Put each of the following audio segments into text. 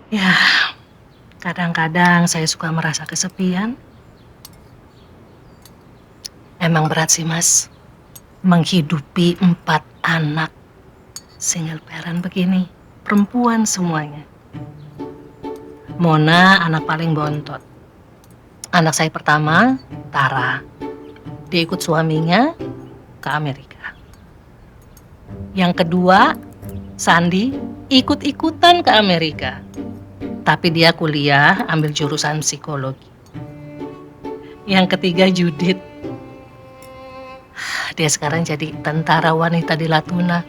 Ya, kadang-kadang saya suka merasa kesepian. Emang berat sih, Mas, menghidupi 4 anak single parent begini, perempuan semuanya. Mona anak paling bontot. Anak saya pertama, Tara. Dia ikut suaminya ke Amerika. Yang kedua, Sandi, ikut-ikutan ke Amerika. Tapi dia kuliah ambil jurusan psikologi. Yang ketiga, Judith. Dia sekarang jadi tentara wanita di Latuna.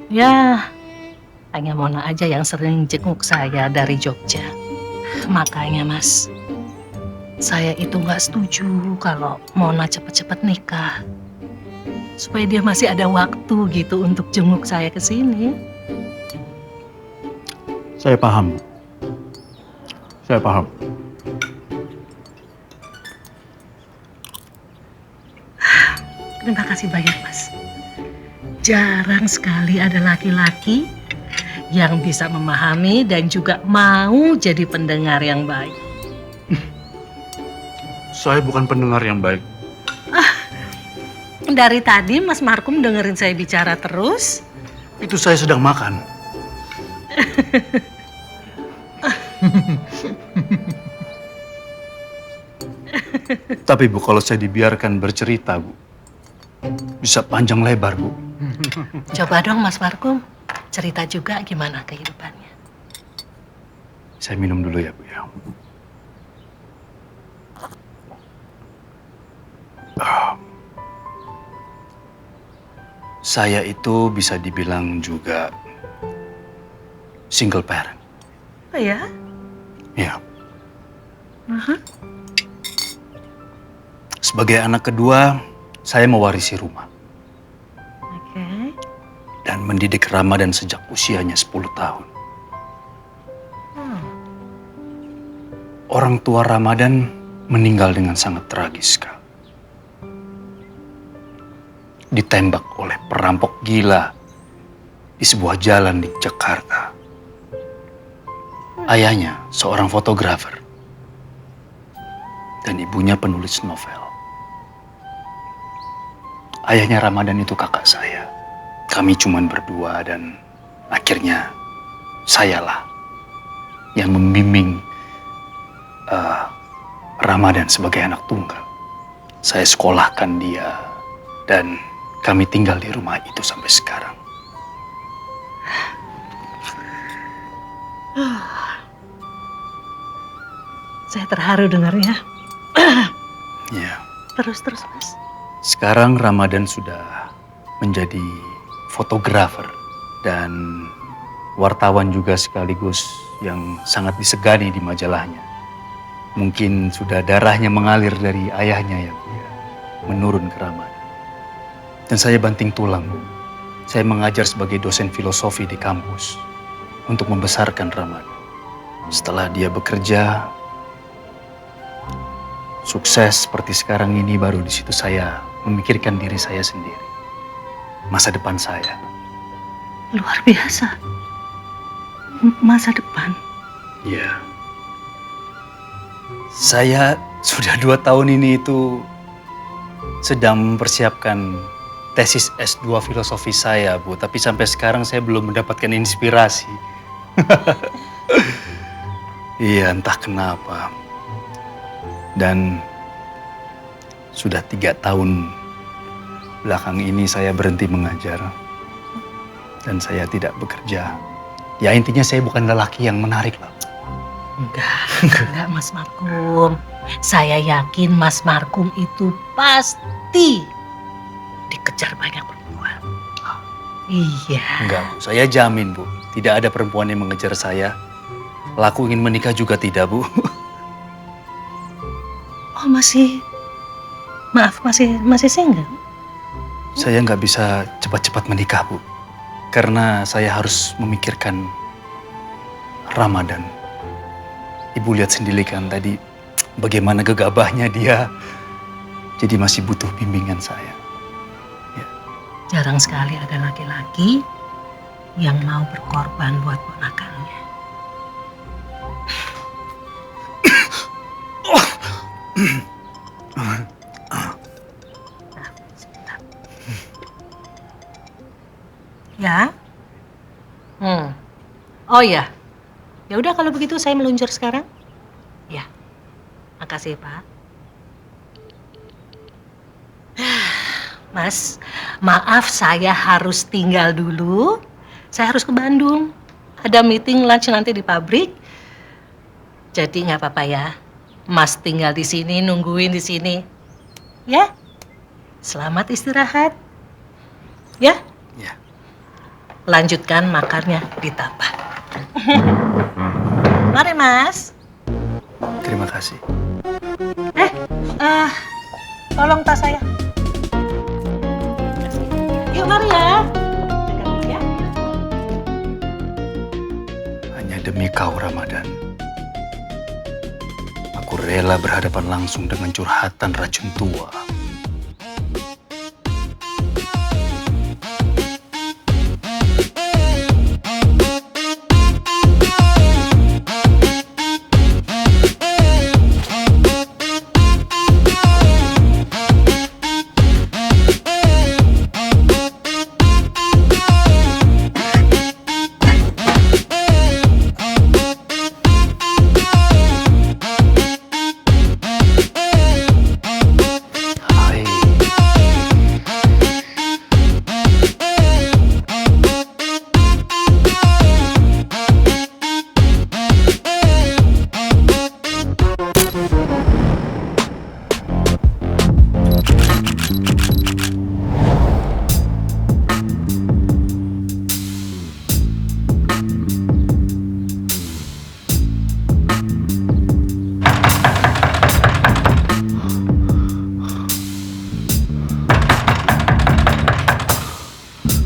Ya, hanya Mona aja yang sering jenguk saya dari Jogja. Makanya, Mas, saya itu nggak setuju kalau Mona cepet-cepet nikah. Supaya dia masih ada waktu gitu untuk jenguk saya ke sini. Saya paham, Bu. Saya paham. Terima kasih banyak, Mas. Jarang sekali ada laki-laki yang bisa memahami dan juga mau jadi pendengar yang baik. Saya bukan pendengar yang baik. Dari tadi Mas Markum dengerin saya bicara terus. Itu saya sedang makan. Tapi Bu, kalau saya dibiarkan bercerita, Bu, bisa panjang lebar, Bu. Coba dong Mas Markum, cerita juga gimana kehidupannya. Saya minum dulu ya, Bu ya. Saya itu bisa dibilang juga single parent. Oh ya? Ya. Sebagai anak kedua, saya mewarisi rumah Oke. dan mendidik Ramadan sejak usianya 10 tahun. Hmm. Orang tua Ramadan meninggal dengan sangat tragis sekali. Ditembak oleh perampok gila di sebuah jalan di Jakarta. Ayahnya seorang fotografer dan ibunya penulis novel. Ayahnya Ramadan itu kakak saya. Kami cuman berdua dan akhirnya sayalah yang membimbing Ramadan sebagai anak tunggal. Saya sekolahkan dia dan kami tinggal di rumah itu sampai sekarang. Saya terharu dengarnya. Ya. Terus Mas. Sekarang Ramadan sudah menjadi fotografer dan wartawan juga sekaligus yang sangat disegani di majalahnya. Mungkin sudah darahnya mengalir dari ayahnya ya, Bu, ya, menurun ke Ramadan. Dan saya banting tulang, Bu. Saya mengajar sebagai dosen filosofi di kampus untuk membesarkan Ramadan. Setelah dia bekerja, sukses seperti sekarang ini, baru di situ saya memikirkan diri saya sendiri. Masa depan saya. Luar biasa. Masa depan. Iya. Saya sudah 2 tahun ini itu sedang mempersiapkan tesis S2 filosofi saya, Bu. Tapi sampai sekarang saya belum mendapatkan inspirasi. Iya, entah kenapa. Dan sudah 3 tahun belakang ini saya berhenti mengajar. Dan saya tidak bekerja. Ya intinya saya bukan lelaki yang menarik lah. Enggak Mas Markum. Saya yakin Mas Markum itu pasti dikejar banyak perempuan. Iya. Enggak, Bu. Saya jamin, Bu. Tidak ada perempuan yang mengejar saya. Laku ingin menikah juga tidak, Bu. Oh masih single? Saya nggak bisa cepat-cepat menikah, Bu. Karena saya harus memikirkan Ramadan. Ibu lihat sendiri kan tadi bagaimana gegabahnya dia. Jadi masih butuh bimbingan saya. Ya. Jarang sekali ada laki-laki yang mau berkorban buat ponakannya. Oh ya, ya udah kalau begitu saya meluncur sekarang. Ya, makasih Pak. Mas, maaf saya harus tinggal dulu. Saya harus ke Bandung. Ada meeting lunch nanti di pabrik. Jadi nggak apa-apa ya. Mas tinggal di sini, nungguin di sini. Ya? Selamat istirahat. Ya? Ya. Lanjutkan makannya ditambah. Mari, Mas. Terima kasih. Tolong tas saya. Yuk, mari ya. Jaga diri ya. Hanya demi kau, Ramadan. Aku rela berhadapan langsung dengan curhatan racun tua. Hai.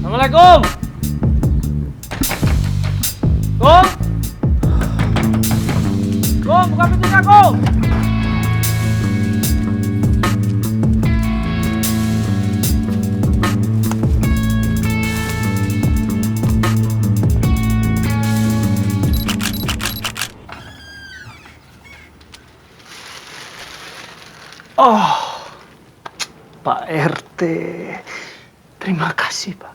Assalamualaikum. Kum. Kum, buka pintunya, Kum. Oh, Pak RT. Terima kasih, Pak.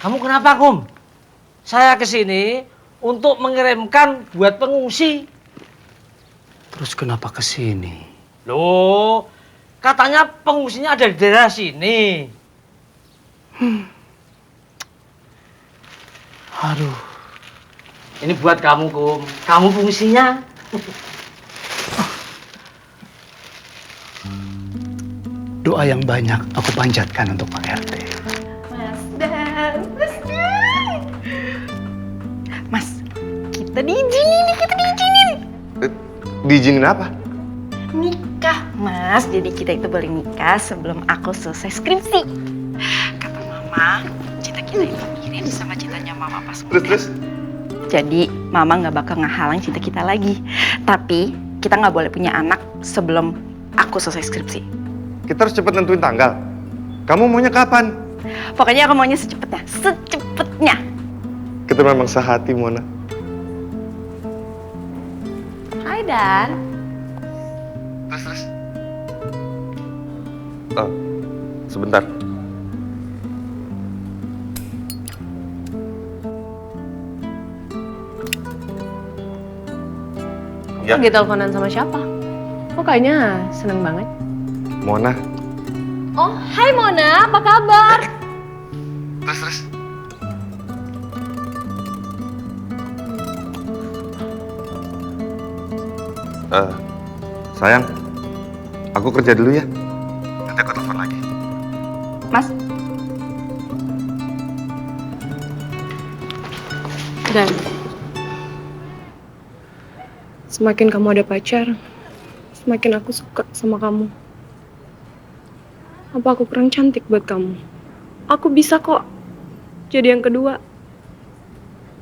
Kamu kenapa, Kum? Saya kesini untuk mengirimkan buat pengungsi. Terus kenapa ke sini? Loh, katanya pengungsinya ada di daerah sini. Aduh, Ini buat kamu, Kum. Kamu pengungsinya. doa yang banyak aku panjatkan untuk Pak RT. Mas, kita diizinin nih, kita diizinin. Diizinin apa? Nikah, Mas. Jadi kita itu boleh nikah sebelum aku selesai skripsi. Kata Mama, cita kita itu mirip sama citanya Mama pas muda. Terus? Jadi Mama nggak bakal ngehalang cinta kita lagi. Tapi kita nggak boleh punya anak sebelum aku selesai skripsi. Kita harus cepat nentuin tanggal. Kamu maunya kapan? Pokoknya aku maunya secepetnya, secepetnya. Kita memang sehati, Mona. Hai, Dan. Terus. Oh, sebentar. Ya, Lagi teleponan sama siapa? Kok kayaknya seneng banget. Mona. Oh, hai Mona, apa kabar? Terus. Sayang, aku kerja dulu ya. Nanti aku telepon lagi. Mas, Dan semakin kamu ada pacar, semakin aku suka sama kamu. Apa aku kurang cantik buat kamu? Aku bisa kok jadi yang kedua,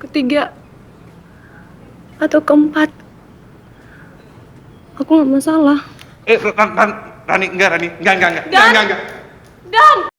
ketiga, atau keempat. Aku nggak masalah. Rani, enggak. Dan!